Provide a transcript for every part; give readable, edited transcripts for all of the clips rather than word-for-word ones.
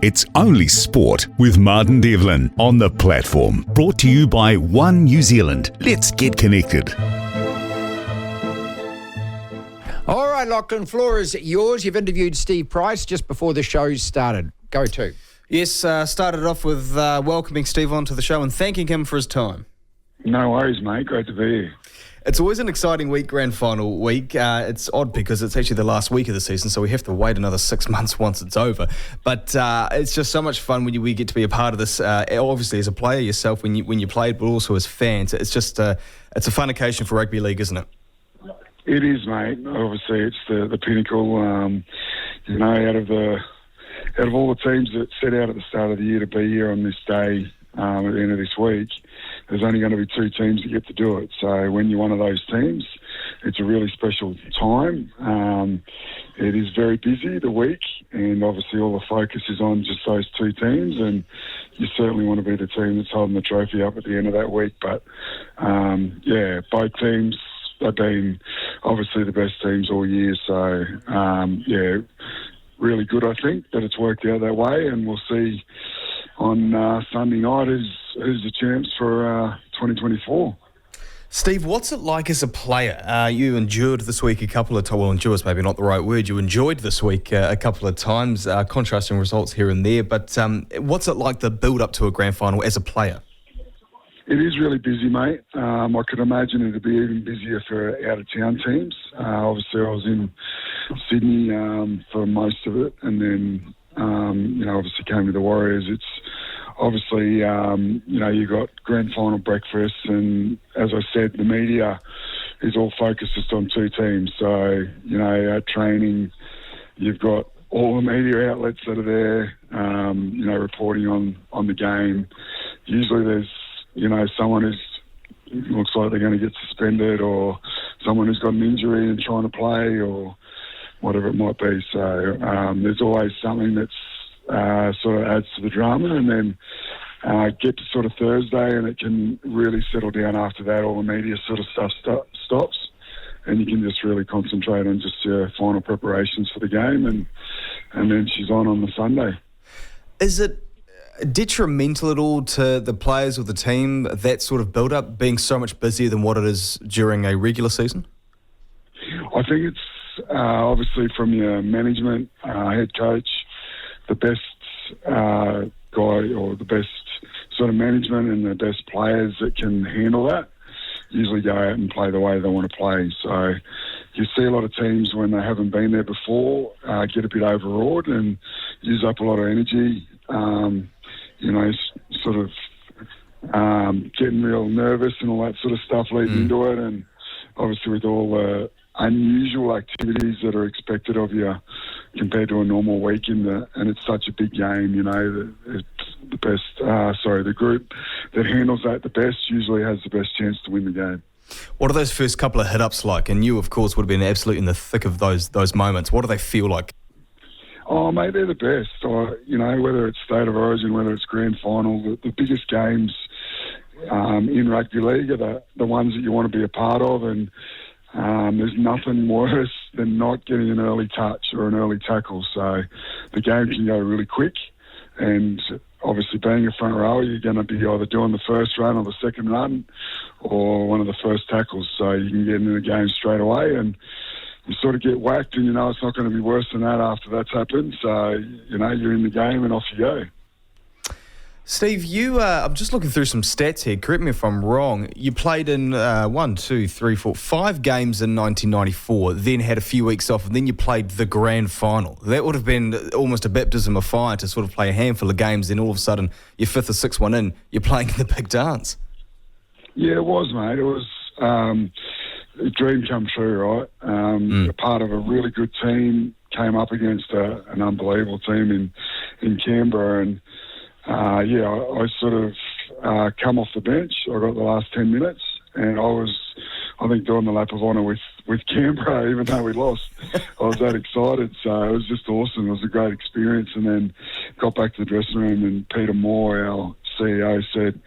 It's Only Sport with Martin Devlin on The Platform. Brought to you by One New Zealand. Let's get connected. All right, Lachlan, floor is yours. You've interviewed Steve Price just before the show started. Go to. Yes, started off with welcoming Steve onto the show and thanking him for his time. No worries, mate. Great to be here. It's always an exciting week, grand final week. It's odd because it's actually the last week of the season, so we have to wait another 6 months once it's over. But it's just so much fun when we get to be a part of this. Obviously, as a player yourself, when you played, but also as fans, it's just it's a fun occasion for rugby league, isn't it? It is, mate. Obviously, it's the pinnacle. Out of all the teams that set out at the start of the year to be here on this day at the end of this week, there's only going to be 2 teams that get to do it. So when you're one of those teams, it's a really special time. It is very busy the week, and obviously all the focus is on just those 2 teams, and you certainly want to be the team that's holding the trophy up at the end of that week. But, both teams have been obviously the best teams all year. So, really good, I think, that it's worked out that way, and we'll see on Sunday night who's the champs for 2024. Steve, what's it like as a player? You endured this week a couple of times. Well, endure maybe not the right word. You enjoyed this week a couple of times, contrasting results here and there. But what's it like the build-up to a grand final as a player? It is really busy, mate. I could imagine it'd be even busier for out-of-town teams. Obviously, I was in Sydney for most of it, and then, obviously came to the Warriors. It's obviously, you got grand final breakfast, and as I said, the media is all focused just on 2 teams. So, at training, you've got all the media outlets that are there, reporting on the game. Usually there's, someone who looks like they're going to get suspended, or someone who's got an injury and trying to play, or whatever it might be. So there's always something that's sort of adds to the drama, and then get to sort of Thursday, and it can really settle down after that. All the media sort of stuff stops, and you can just really concentrate on just your final preparations for the game, and then she's on the Sunday. Is it detrimental at all to the players or the team, that sort of build-up being so much busier than what it is during a regular season? I think it's obviously from your management, head coach, the best guy or the best sort of management and the best players that can handle that usually go out and play the way they want to play. So you see a lot of teams when they haven't been there before get a bit overawed and use up a lot of energy, sort of getting real nervous and all that sort of stuff leading into it. And obviously with all the unusual activities that are expected of you compared to a normal week and it's such a big game, the best, the group that handles that the best usually has the best chance to win the game. What are those first couple of hit-ups like? And you, of course, would have been absolutely in the thick of those moments. What do they feel like? Oh, mate, they're the best. Whether it's State of Origin, whether it's Grand Final, the biggest games in rugby league are the ones that you want to be a part of, and there's nothing worse than not getting an early touch or an early tackle. So the game can go really quick, and obviously being a front rower, you're going to be either doing the first run or the second run or one of the first tackles. So you can get into the game straight away, and you sort of get whacked, and it's not going to be worse than that after that's happened. So, you're in the game and off you go. Steve, I'm just looking through some stats here. Correct me if I'm wrong. You played in 5 games in 1994, then had a few weeks off, and then you played the grand final. That would have been almost a baptism of fire to sort of play a handful of games, then all of a sudden, your 5th or 6th one in, you're playing in the big dance. Yeah, it was, mate. It was a dream come true, right? A part of a really good team, came up against an unbelievable team in Canberra, and I sort of come off the bench. I got the last 10 minutes, and I was, I think, doing the lap of honour with Canberra, even though we lost. I was that excited, so it was just awesome. It was a great experience, and then got back to the dressing room, and Peter Moore, our CEO, said,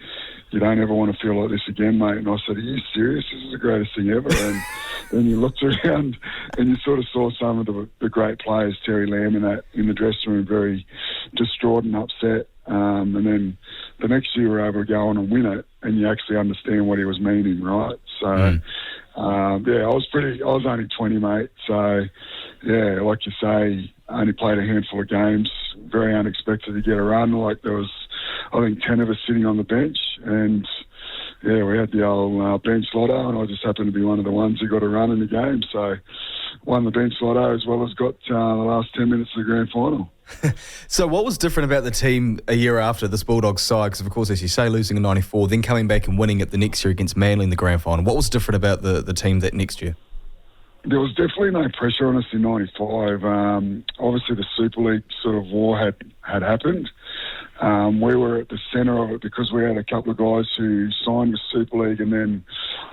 "You don't ever want to feel like this again, mate." And I said, "Are you serious? This is the greatest thing ever." And then you looked around and you sort of saw some of the great players, Terry Lamb in the dressing room, very distraught and upset. And then the next year we were able to go on and win it, and you actually understand what he was meaning, right? So, I was only 20, mate. So, yeah, like you say, I only played a handful of games. Very unexpected to get a run. Like there was, I think, 10 of us sitting on the bench, and yeah, we had the old bench lotto, and I just happened to be one of the ones who got a run in the game. So, won the bench lotto as well as got the last 10 minutes of the grand final. So what was different about the team a year after this Bulldogs side? Because, of course, as you say, losing in 94, then coming back and winning it the next year against Manly in the grand final. What was different about the team that next year? There was definitely no pressure on us in 95. Obviously, the Super League sort of war had happened. We were at the centre of it because we had a couple of guys who signed with Super League and then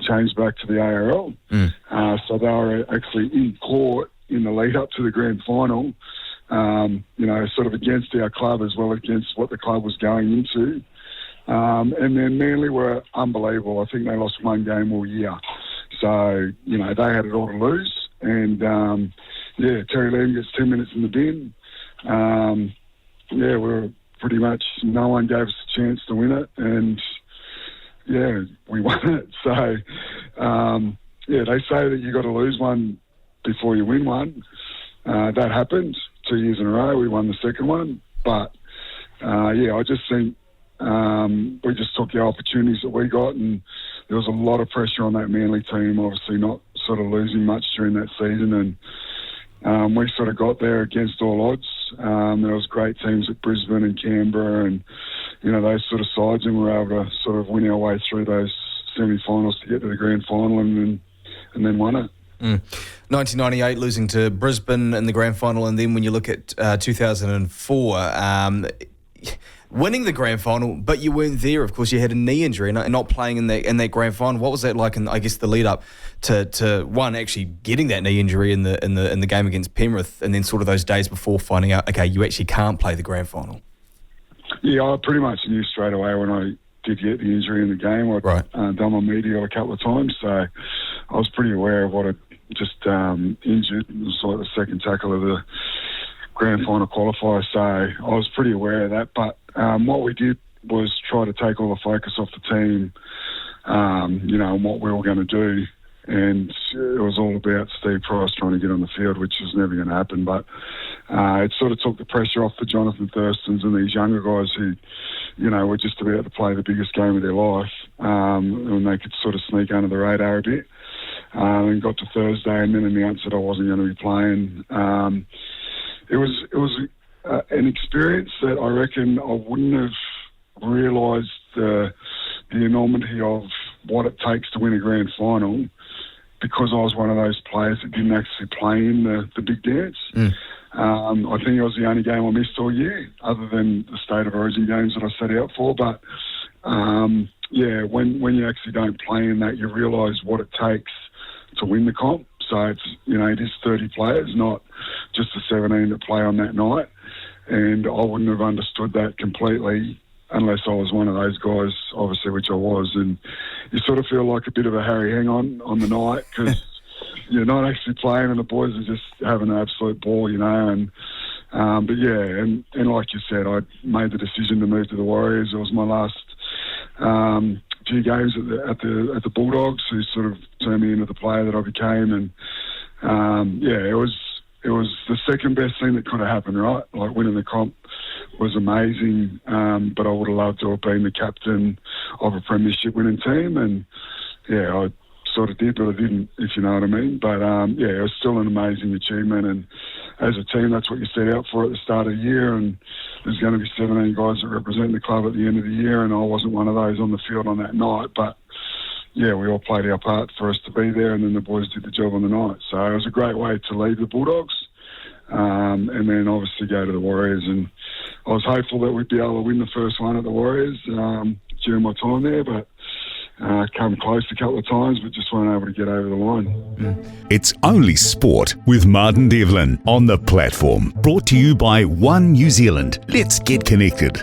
changed back to the ARL. So they were actually in court in the lead up to the grand final, sort of against our club as well as against what the club was going into. And then Manly were unbelievable. I think they lost one game all year. So, they had it all to lose. And, Terry Lamb gets 10 minutes in the bin. We were pretty much, no one gave us a chance to win it. And, we won it. So, they say that you got to lose one before you win one. That happened 2 years in a row. We won the second one. But, I just think we just took the opportunities that we got, and there was a lot of pressure on that Manly team, obviously not sort of losing much during that season, and we sort of got there against all odds. There was great teams at Brisbane and Canberra and, those sort of sides, and we were able to sort of win our way through those semi-finals to get to the grand final and then won it. 1998, losing to Brisbane in the grand final, and then when you look at 2004, winning the grand final, but you weren't there. Of course, you had a knee injury and not playing in that grand final. What was that like? And I guess the lead up to one actually getting that knee injury in the game against Penrith, and then sort of those days before finding out, okay, you actually can't play the grand final. Yeah, I pretty much knew straight away when I did get the injury in the game. I'd done my medial a couple of times, so I was pretty aware of what I'd just injured. It was like the second tackle of the grand final qualifier, so I was pretty aware of that. But what we did was try to take all the focus off the team, and what we were going to do. And it was all about Steve Price trying to get on the field, which was never going to happen. But it sort of took the pressure off the Jonathan Thurstons and these younger guys who, were just about to play the biggest game of their life, and they could sort of sneak under the radar a bit. And got to Thursday and then announced that I wasn't going to be playing. It was an experience that I reckon I wouldn't have realised the enormity of what it takes to win a grand final, because I was one of those players that didn't actually play in the big dance. I think it was the only game I missed all year, other than the State of Origin games that I set out for. But when you actually don't play in that, you realise what it takes to win the comp. So it's, it is 30 players, not just the 17 that play on that night. And I wouldn't have understood that completely unless I was one of those guys, obviously, which I was. And you sort of feel like a bit of a Harry hang-on on the night, because you're not actually playing and the boys are just having an absolute ball, and like you said, I made the decision to move to the Warriors. It was my last few games at the Bulldogs, who sort of turned me into the player that I became. And it was the second best thing that could have happened, right? Like, winning the comp was amazing, but I would have loved to have been the captain of a premiership winning team. And I sort of did, but I didn't, if you know what I mean. But it was still an amazing achievement, and as a team, that's what you set out for at the start of the year. And there's going to be 17 guys that represent the club at the end of the year, and I wasn't one of those on the field on that night. But we all played our part for us to be there, and then the boys did the job on the night. So it was a great way to leave the Bulldogs, and then obviously go to the Warriors. And I was hopeful that we'd be able to win the first one at the Warriors during my time there, but come close a couple of times, but just weren't able to get over the line. It's Only Sport with Martin Devlin on the platform. Brought to you by One New Zealand. Let's get connected.